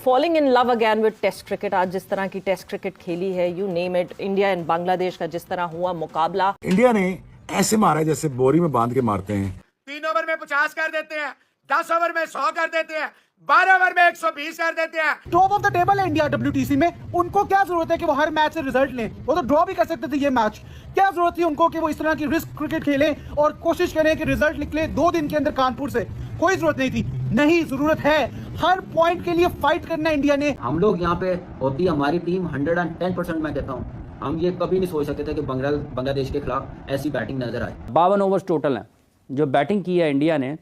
falling in love again with test cricket. आज जिस तरह की टेस्ट क्रिकेट खेली है, you name it, India and Bangladesh का जिस तरह हुआ मुकाबला, इंडिया ने ऐसे मारा है जैसे बोरी में बांध के मारते हैं। 3 ओवर में 50 कर देते हैं, 10 ओवर में 100 कर देते हैं, 12 ओवर में 120 कर देते हैं। टॉप ऑफ द टेबल है इंडिया WTC में। उनको क्या जरूरत है कि वो हर मैच से रिजल्ट लें? वो तो ड्रॉ भी कर सकते थे ये मैच। क्या जरूरत थी उनको कि वो इस तरह की रिस्क क्रिकेट खेलें और कोशिश करें कि रिजल्ट निकले 2 दिन के अंदर कानपुर से? कोई जरूरत नहीं थी। नहीं, जरूरत है। हर पॉइंट के लिए फाइट करना इंडिया ने। हम लोग यहाँ पे होती हमारी टीम 110% मैं कहता हूँ, हम ये कभी नहीं सोच सकते थे कि बांग्लादेश के खिलाफ ऐसी बैटिंग नजर आए। 52 ओवर्स टोटल हैं जो बैटिंग की है इंडिया ने,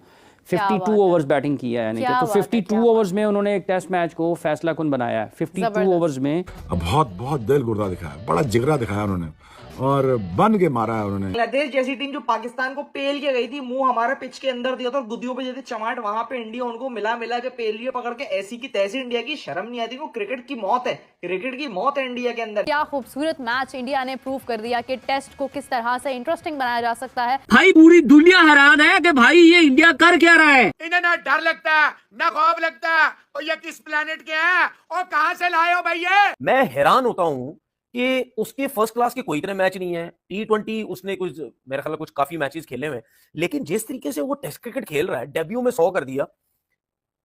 52 ओवर्स बैटिंग की है, यानी कि तो 52 ओवर्स में उन्होंने एक टेस्ट मैच को फैसला कुन बनाया है। 52 ओवर्स में बहुत दिल गुर्दा दिखाया, बड़ा जिगरा दिखाया उन्होंने और बन के मारा है उन्होंने। बांग्लादेश जैसी टीम जो पाकिस्तान को पेल के गई थी, मुंह हमारा पिच के अंदर दिया था और गुद्दियों पे जैसे चमाट, वहां पे इंडिया उनको मिला के पेल लिए पकड़ के, ऐसी की तैसी। इंडिया की शर्म नहीं आती। वो क्रिकेट की मौत है, क्रिकेट की मौत है इंडिया के अंदर। क्या खूबसूरत मैच इंडिया ने प्रूव कर दिया कि टेस्ट को किस तरह से इंटरेस्टिंग बनाया जा सकता है। भाई पूरी दुनिया हैरान है कि भाई ये इंडिया कर क्या रहा है। इन्हें ना डर लगता है ना खौफ लगता है, और ये किस प्लेनेट के हैं और कहां से लाए हो भैया। मैं हैरान होता हूँ कि उसके फर्स्ट क्लास के कोई इतने मैच नहीं है। T20 उसने कुछ, मेरे ख्याल में कुछ काफी मैचेस खेले हुए हैं, लेकिन जिस तरीके से वो टेस्ट क्रिकेट खेल रहा है, डेब्यू में 100 कर दिया,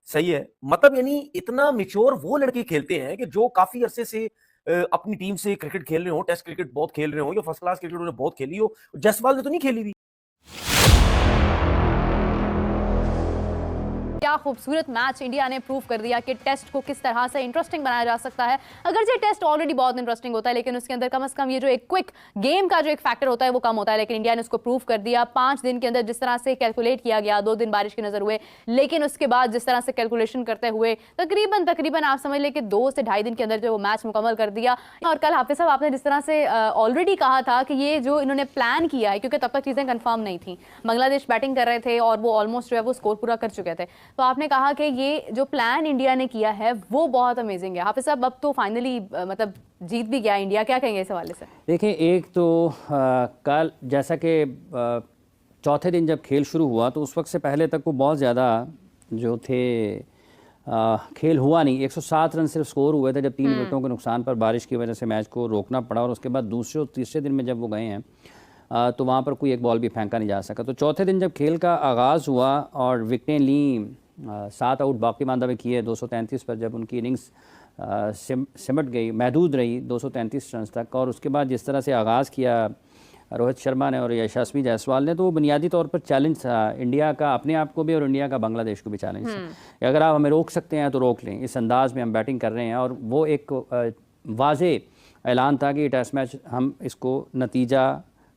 सही है। मतलब यानी इतना मैच्योर वो लड़के खेलते हैं कि जो काफी अरसे से अपनी टीम से क्रिकेट खेल रहे हो, टेस्ट क्रिकेट बहुत खेल रहे हो, या फर्स्ट क्लास क्रिकेट उन्होंने बहुत खेली हो। जसवाल ने तो नहीं खेली हुई। क्या खूबसूरत मैच इंडिया ने प्रूव कर दिया कि टेस्ट को किस तरह से इंटरेस्टिंग बनाया जा सकता है। अगर ये टेस्ट ऑलरेडी बहुत इंटरेस्टिंग होता है, लेकिन उसके अंदर कम से कम ये जो एक क्विक गेम का जो एक फैक्टर होता है वो कम होता है, लेकिन इंडिया ने उसको प्रूव कर दिया। 5 दिन के अंदर जिस तरह से कैलकुलेट किया गया, 2 दिन बारिश की नजर हुए, लेकिन उसके बाद जिस तरह से कैलकुलेशन करते हुए तकरीबन आप समझ लें कि 2 से ढाई दिन के अंदर जो वो मैच मुकम्मल कर दिया। और कल हाफिज साहब आपने जिस तरह से ऑलरेडी कहा था कि ये जो इन्होंने प्लान किया है, क्योंकि तब तक चीज़ें कंफर्म नहीं थी, बांग्लादेश बैटिंग कर रहे थे और वो ऑलमोस्ट जो है वो स्कोर पूरा कर चुके थे, तो आपने कहा कि ये जो प्लान इंडिया ने किया है वो बहुत अमेजिंग है। हाफिज साहब, अब तो फाइनली मतलब जीत भी गया इंडिया, क्या कहेंगे इस हवाले से? देखें, एक तो कल जैसा कि चौथे दिन जब खेल शुरू हुआ तो उस वक्त से पहले तक वो बहुत ज़्यादा जो थे खेल हुआ नहीं। 107 रन सिर्फ स्कोर हुए थे जब 3 विकेटों के नुकसान पर बारिश की वजह से मैच को रोकना पड़ा, और उसके बाद दूसरे और तीसरे दिन में जब वो गए हैं तो वहाँ पर कोई एक बॉल भी फेंका नहीं जा सका। तो चौथे दिन जब खेल का आगाज़ हुआ और विकेटें ली, 7 आउट बाकी मानदा में किए 233 पर, जब उनकी इनिंग्स सिमट गई, महदूद रही 233 रन तक, और उसके बाद जिस तरह से आगाज़ किया रोहित शर्मा ने और यशस्वी जायसवाल ने, तो वो बुनियादी तौर पर चैलेंज था इंडिया का अपने आप को भी और इंडिया का बांग्लादेश को भी चैलेंज था। अगर आप हमें रोक सकते हैं तो रोक लें, इस अंदाज़ में हम बैटिंग कर रहे हैं। और वो एक वाज़े ऐलान था कि टेस्ट मैच हम इसको नतीजा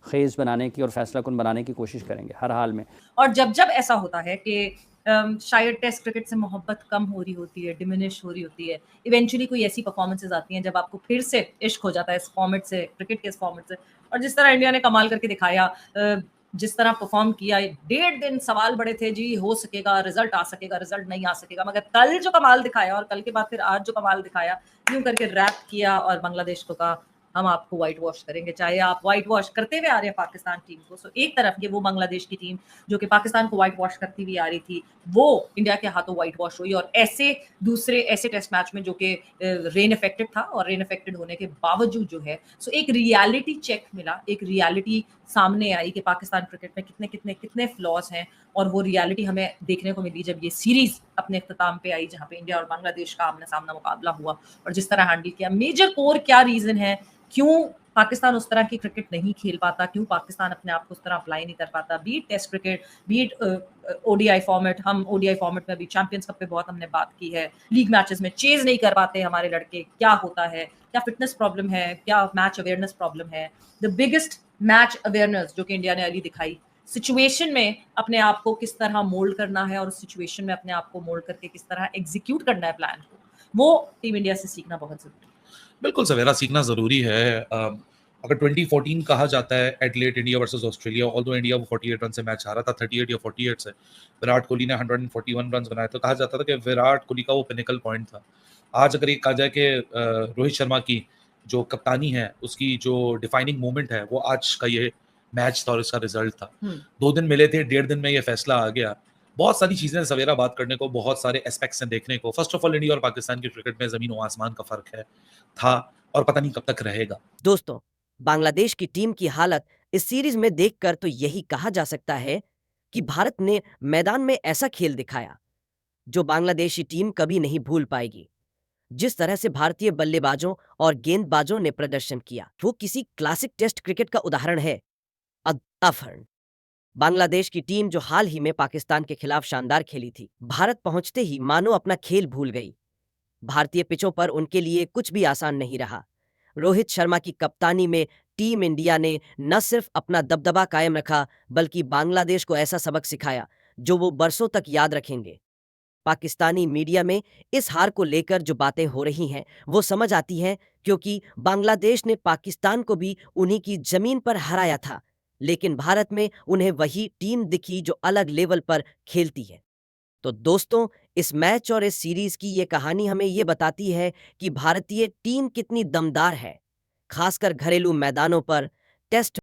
खेज बनाने की और फैसला कुन बनाने की कोशिश करेंगे हर हाल में। और जब ऐसा होता है कि शायद टेस्ट क्रिकेट से मोहब्बत कम हो रही होती है, डिमिनिश हो रही होती है, इवेंचुअली कोई ऐसी परफॉर्मेंसेज आती हैं जब आपको फिर से इश्क हो जाता है इस फॉर्मेट से, क्रिकेट के इस फॉर्मेट से। और जिस तरह इंडिया ने कमाल करके दिखाया, जिस तरह परफॉर्म किया, 1.5 दिन सवाल बड़े थे जी, हो सकेगा रिजल्ट, आ सकेगा रिजल्ट, नहीं आ सकेगा, मगर कल जो कमाल दिखाया और कल के बाद फिर आज जो कमाल दिखाया, यूं करके रैप किया और बांग्लादेश को कहा हम आपको व्हाइट वॉश करेंगे, चाहे आप व्हाइट वॉश करते हुए आ रहे हैं पाकिस्तान टीम को। सो एक तरफ ये वो बांग्लादेश की टीम जो कि पाकिस्तान को व्हाइट वॉश करती हुई आ रही थी, वो इंडिया के हाथों व्हाइट वॉश हुई। और ऐसे टेस्ट मैच में जो कि रेन इफेक्टेड था, और रेन इफेक्टेड होने के बावजूद जो है सो एक रियलिटी चेक मिला, एक रियलिटी सामने आई कि पाकिस्तान क्रिकेट में कितने कितने कितने फ्लॉज हैं। और वो रियलिटी हमें देखने को मिली जब ये सीरीज अपने इख्तिताम पे आई, जहाँ पे इंडिया और बांग्लादेश का आमने सामना मुकाबला हुआ, और जिस तरह हैंडल किया। मेजर कोर क्या रीजन है, क्यों पाकिस्तान उस तरह की क्रिकेट नहीं खेल पाता, क्यों पाकिस्तान अपने आप को उस तरह अप्लाई नहीं कर पाता, beat test cricket, beat ODI format. हम ओडीआई फॉर्मेट में भी चैंपियंस कप पे बहुत हमने बात की है, लीग मैचेस में चेज नहीं कर पाते हमारे लड़के, क्या होता है, क्या फिटनेस प्रॉब्लम है, क्या मैच अवेयरनेस प्रॉब्लम है। द बिगेस्ट मैच अवेयरनेस जो कि इंडिया ने अली दिखाई, सिचुएशन में अपने आप को किस तरह मोल्ड करना है और उस सिचुएशन में अपने आप को मोल्ड करके किस तरह एग्जीक्यूट करना है प्लान को, वो टीम इंडिया से सीखना बहुत जरूरी है। बिल्कुल सवेरा, सीखना जरूरी है। अगर 2014 कहा जाता है एडलेट India versus Australia, although India वो 48 रन से मैच हारा था, 38 या 48 से, विराट कोहली ने 141 रन बनाए, तो कहा जाता था कि विराट कोहली का वो पिनिकल पॉइंट था। आज अगर ये कहा जाए कि रोहित शर्मा की जो कप्तानी है, उसकी जो डिफाइनिंग मोमेंट है, वो आज का ये मैच था और इसका रिजल्ट था। 2 दिन मिले थे, 1.5 दिन में ये फैसला आ गया। बहुत सारी चीजें सवेरा बात करने को, बहुत सारे एस्पेक्ट्स हैं देखने को। फर्स्ट ऑफ ऑल इंडिया और पाकिस्तान की क्रिकेट में जमीन और आसमान का फर्क है, था और पता नहीं कब तक रहेगा। दोस्तों, बांग्लादेश की टीम की हालत इस सीरीज में देखकर तो यही कहा जा सकता है कि भारत ने मैदान में ऐसा खेल दिखाया जो बांग्लादेशी टीम कभी नहीं भूल पाएगी। जिस तरह से भारतीय बल्लेबाजों और गेंदबाजों ने प्रदर्शन किया वो किसी क्लासिक टेस्ट क्रिकेट का उदाहरण है। अफहरण बांग्लादेश की टीम जो हाल ही में पाकिस्तान के खिलाफ शानदार खेली थी, भारत पहुंचते ही मानो अपना खेल भूल गई। भारतीय पिचों पर उनके लिए कुछ भी आसान नहीं रहा। रोहित शर्मा की कप्तानी में टीम इंडिया ने न सिर्फ अपना दबदबा कायम रखा बल्कि बांग्लादेश को ऐसा सबक सिखाया जो वो बरसों तक याद रखेंगे। पाकिस्तानी मीडिया में इस हार को लेकर जो बातें हो रही हैं वो समझ आती हैं, क्योंकि बांग्लादेश ने पाकिस्तान को भी उन्हीं की जमीन पर हराया था, लेकिन भारत में उन्हें वही टीम दिखी जो अलग लेवल पर खेलती है। तो दोस्तों, इस मैच और इस सीरीज की ये कहानी हमें ये बताती है कि भारतीय टीम कितनी दमदार है, खासकर घरेलू मैदानों पर टेस्ट